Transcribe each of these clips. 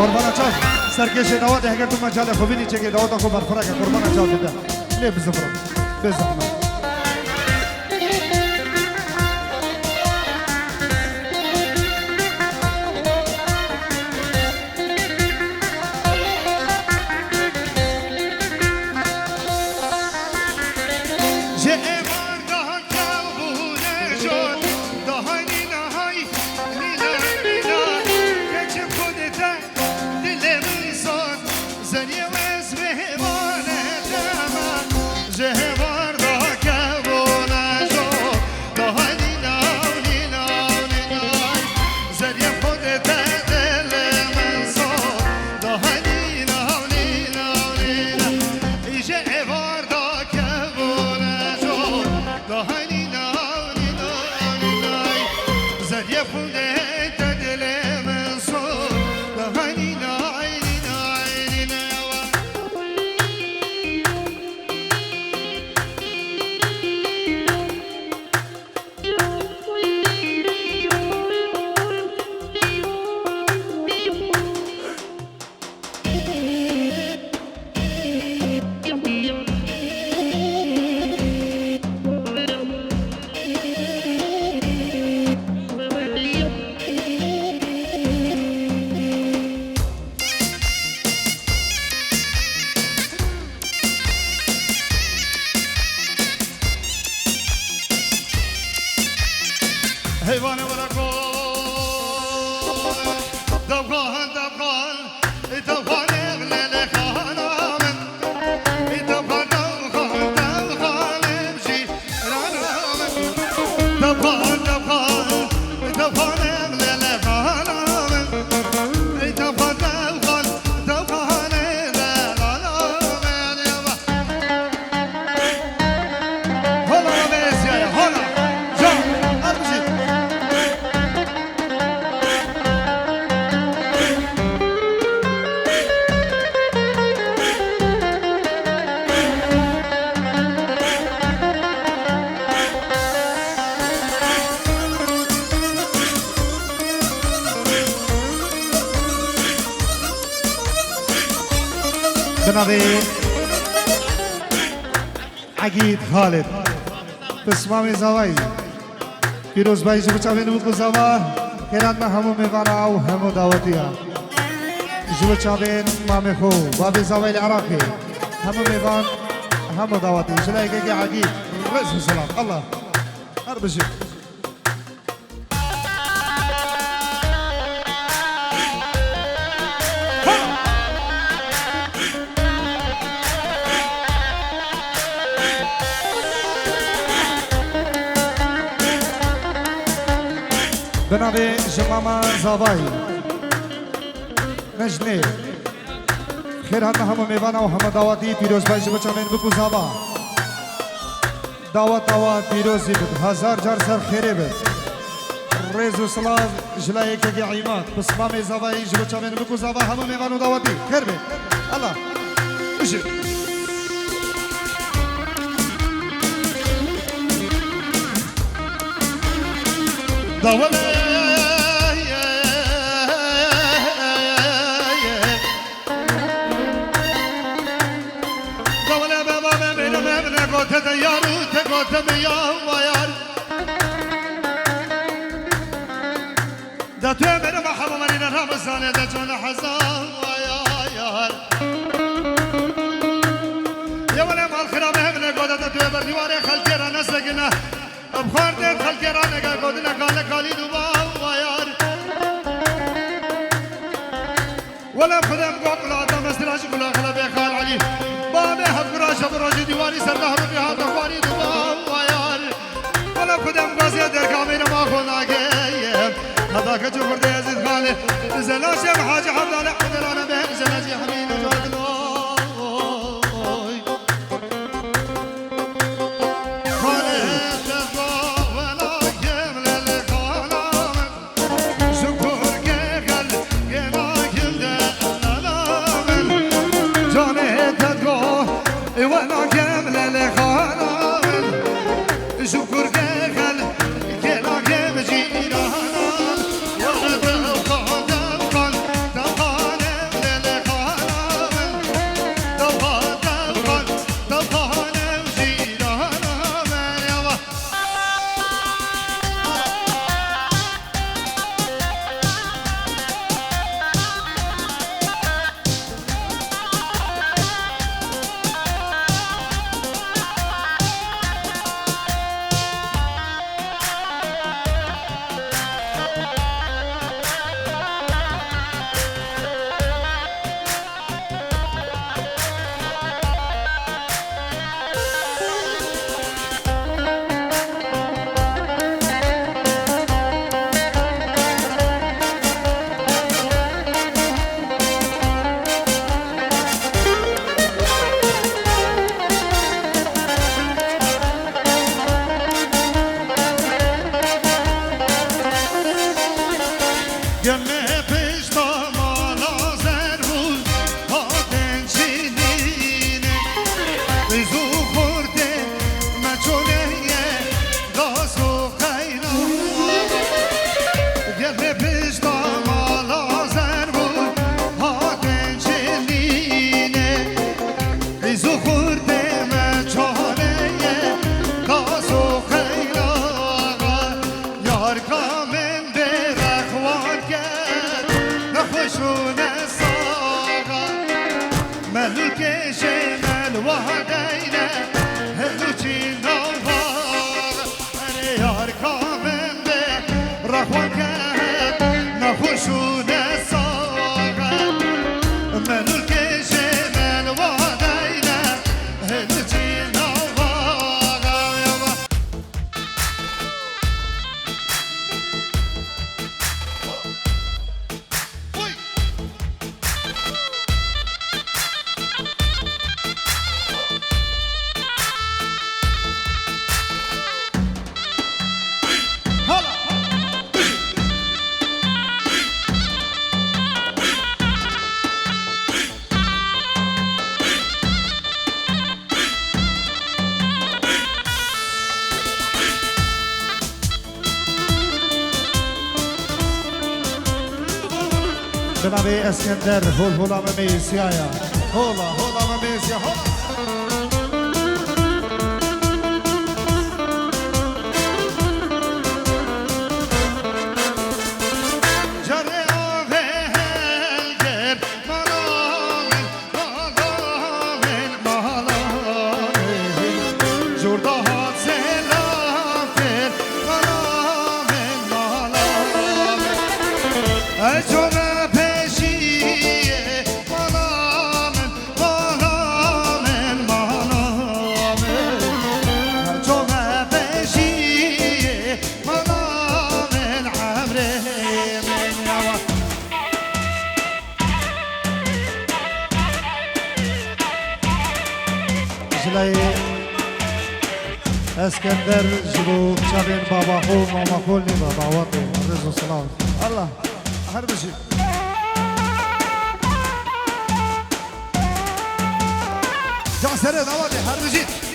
قربان چاو سرکش دعوت اگر تو مجال خوبی نیچه که دعوت کو برفرا که قربان چاو بده لی بزبرو بزحمت جناب عقید خالد بسمام زوایی پیروز بایی جو بچاوی نمود زوا خیرات ما همو میوانا و همو دعوتی ها جو بچاوی مام خو باب زوایی العراقی همو میوان همو دعوتی جلای که عقید رئیس سلام الله هر بشی جناب جماما زوایی نجنه خیرات همو میوانا و همه دعواتی پیروز بایش بچامین بکو زوا دعوت پیروزی بود هزار جار سر خیره بود ریز و سلاز جلایه که عیمات بسمام زوایی بچامین بکو زوا همو میوانو دعواتی خیر بود الله بشی دعوت یارو تگوتم یا ویار دا تو میرم محبوب منی رمضان دا جون حزان ویار یا ولی مال خراب هم نگوده دا تو بر دیوار خلکی را نسگنه بخار دید خلکی را نگه گوده نکال کالی دوبا ویار ولا خدم قبل آدم استراج کلا خلا بخال علی بامه حفراش براجی دیواری سرده رو بیها دخواری دوبا ویار ولا خدم قاضی در کامیر ما خوناگیم هذا كجو فرد يزيد خالي زلاشم حاج حمدان حضرانا به زلاجي حمين جادلوي جناب اسکندر هولا ممیسیایا هولا ممیسیا اسکندر جلو چابین بابا خو ماما خول نی بابا واتو عزیز و سلام الله هر بشی جان سره نواده هر بشی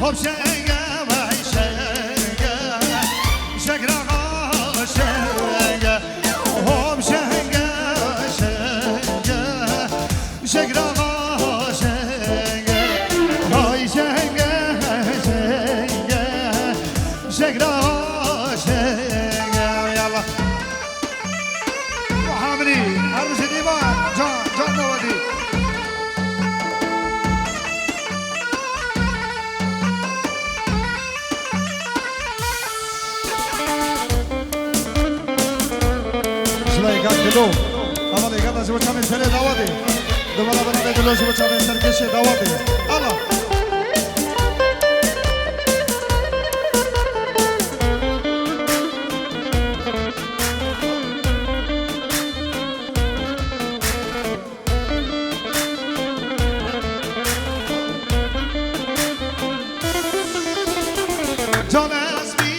خب شنگه وای شنگه شکر آقا شنگه خب شنگه شنگه شکر آقا شنگه وای شنگه شنگه شکر آقا شنگه یالا محمدی عروس دیوان جان نوادی دلو اول یک از بچه‌ها من سر دعوتی دوباره برای دلو بچه‌ها من سر کشه دعوتی الله جان اسمی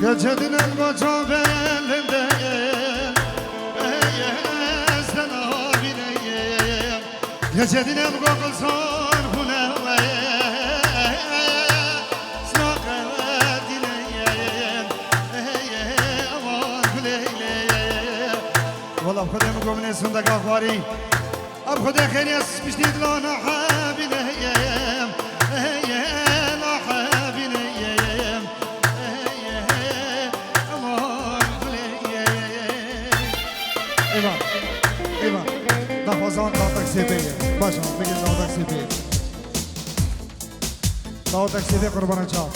Gecedin el koca belinde Ezden abineyim Gecedin el kokulsan huleveyim Snaket dileyim Aman والله بخدي مقوم من صندوق اخباري اب خدي خير يس بجديد لا حابينا لا حابينا ايوه ايوه دافوزان داوتك سيبيه باشا بگیر داوتك سيبيه داوتك سيبيه قربان جان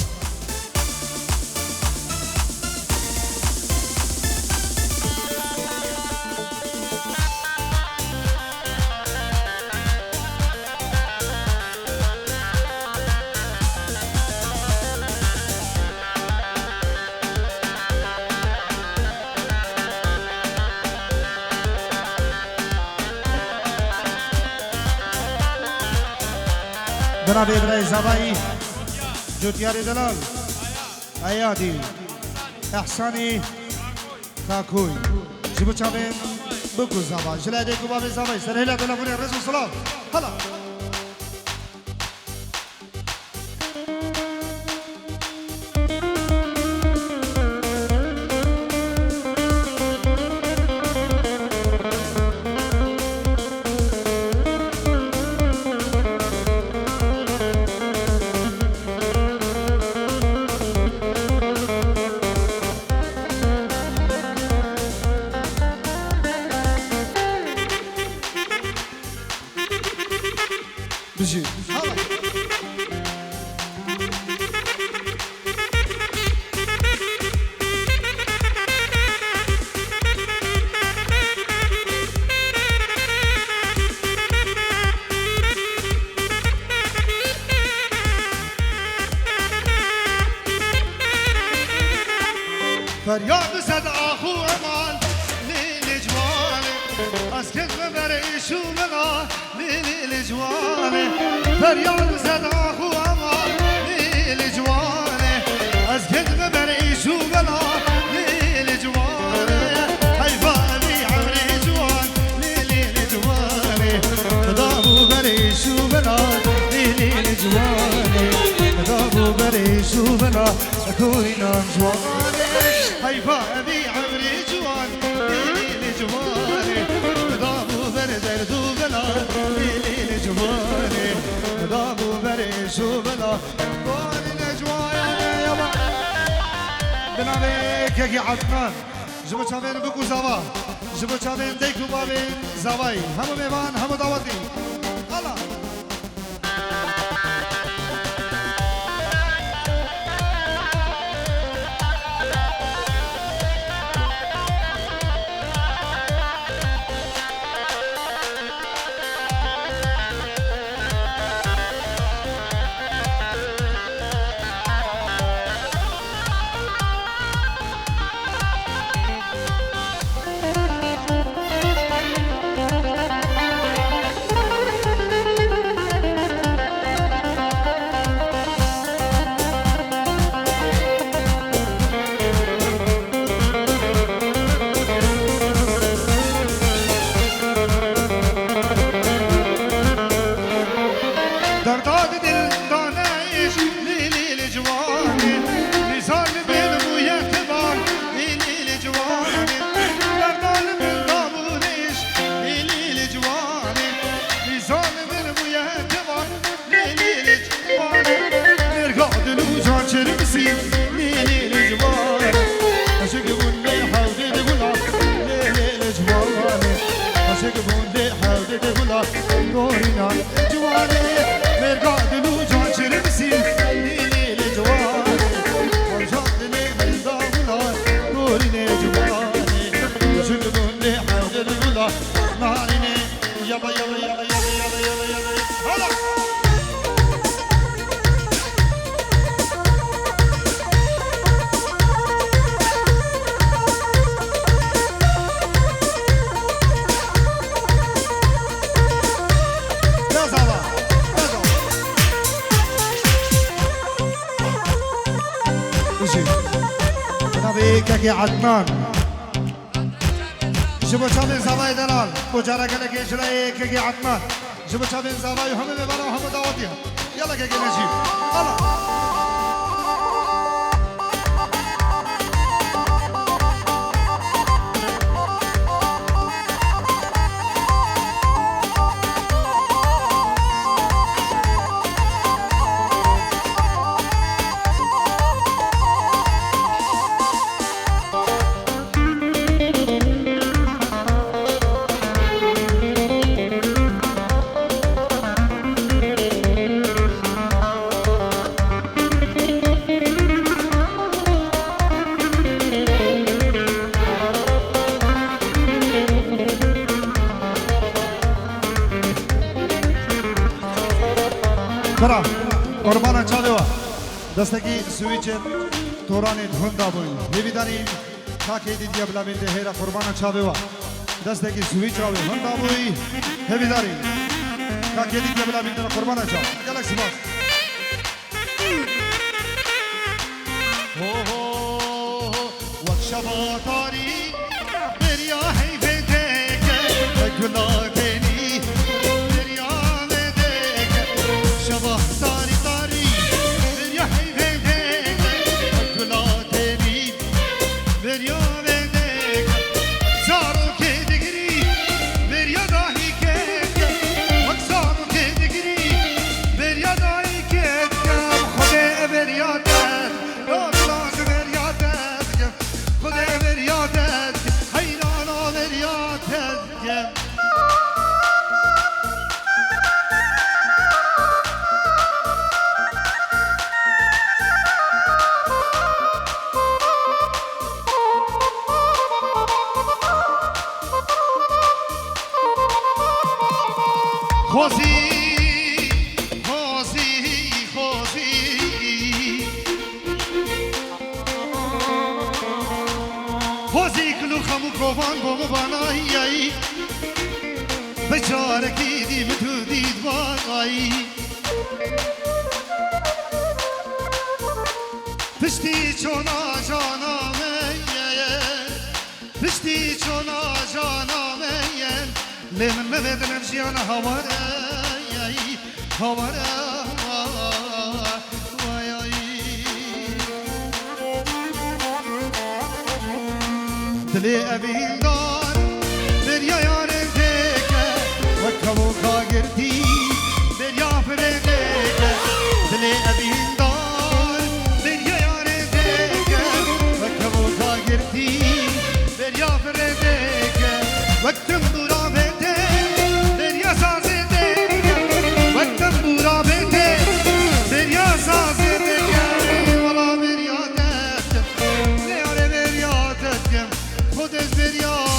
جناب ابراهیم زبایی جوتیاری دلال ایادی احسانی کاکوی جبو چابین بکو زبا جلاده کباب زبایی سرهیلا دلابونی رزو سلام حالا بجي فریاد زد آخو امان لیل جوانه از کدم بریشو بنا لیل جوانه فریاد زد آخو امان لیل جوانه از کدم بریشو بنا لیل جوانه حیفانی عمری جوان لیل جوانه دابو بریشو بنا لیل جوانه دابو بریشو بنا کوینان جوانه حيفا أبي عمري جوان ليلي جواني ضابو برد دوبنا ليلي جواني ضابو برد شوبنا قولي جواني يابا بنابك يجي عدنان جبو چاوين بكو زوا جبو چاوين ديكو بابين زواي همو ميوان همو دعوتي الله كي عدنان جبو چابين زواي دلال بجارة كلا كي شلائي كي عدنان جبو چابين زواي هم مبانا وهم دعوتيها يلا كي نجيب الله برا قربان چاوه دستگی سویچ توران دهندا بوی هیویدانی تاکی دیدیا بلا بینده هیرا قربان چاوه دستگی سویچ آوه هندا بوی هیویداری تاکی دیدیا بلا بینده قربان چاوه گلکسی باز وقت شبا تاری بریا حیفه دیگه گلا دینی بریا دیگه شبا تاری تاری بریا حیفه دیگه گلا دینی بریا دیگه زارو که دیگری بریا داهی که وقت زارو که دیگری بریا داهی که خدا بریا خوزی خوزی خوزی خوزی کلو خمو کوان بومو بانایی بچاره کی دی تو دید وای پشتی چونا جانا میه پشتی چونا جانا میه لمن مبدلم جیانا هواره هواره دلی ابین دار دریا یاره دیگه وکمو کاگردی دریا فرنگه دلی ابین دار دریا یاره دیگه وکمو کاگردی دریا فرنگه وقتم دورا بده دریا سازه دیگه وقتم دورا بده دریا سازه دیگه والا بریادت لیاره بریادت خودش بریاد